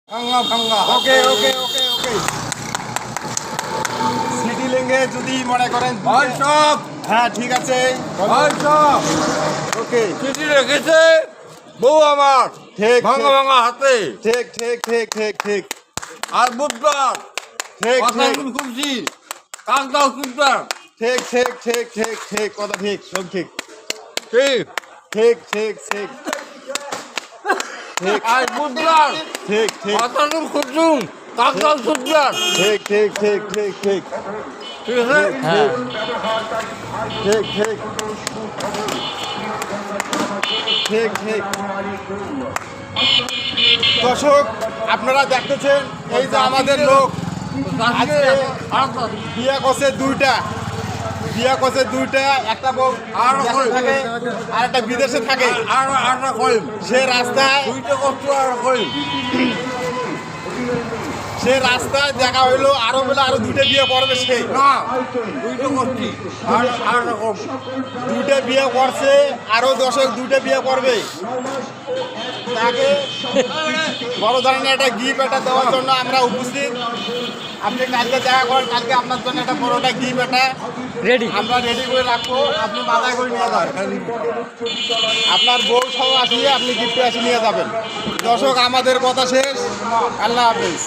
ভাঙ্গা ভাঙ্গা ওকে ওকে ওকে ওকে সিটি লেঙ্গে যদি মনে করেন ভাই সব হ্যাঁ ঠিক আছে ভাই সব ওকে চিঠি রেখেছে বউ আমার ঠিক ভাঙ্গা ভাঙ্গা হাতে ঠিক ঠিক ঠিক ঠিক ঠিক আর বুধবার ঠিক কথা ঠিক খুঁজছি কাকদাও সুন্দর ঠিক ঠিক ঠিক ঠিক ঠিক কথা ঠিক সব ঠিক ঠিক ঠিক ঠিক ঠিক ঠিক আর বুধবার ঠিক ঠিক কথা খুঁজছুম কাকদাও সুন্দর ঠিক ঠিক ঠিক ঠিক ঠিক ঠিক আছে হ্যাঁ ঠিক ঠিক ঠিক ঠিক দর্শক আপনারা দেখতেছেন এই যে আমাদের লোক আজকে বিয়া করছে দুইটা একটা বউ আর দেশে থাকে আর একটা বিদেশে থাকে আর আটা কইম সে রাস্তায় দুইটা কষ্ট আর কইম দেখা হইলো আরো বলে আরো দুইটা বিয়ে করবে সে না দুইটা করছি আর আর রকম দুইটা বিয়ে করছে আরো দর্শক দুইটা বিয়ে করবে তাকে বড় ধরনের একটা গিফট এটা দেওয়ার জন্য আমরা উপস্থিত আপনি কালকে দেখা করেন কালকে আপনার জন্য একটা বড় একটা গিফট এটা রেডি আমরা রেডি করে রাখবো আপনি মাথায় করে নিয়ে যাবেন আপনার বউ সহ আসিয়ে আপনি গিফটে আসি নিয়ে যাবেন দর্শক আমাদের কথা শেষ আল্লাহ হাফেজ।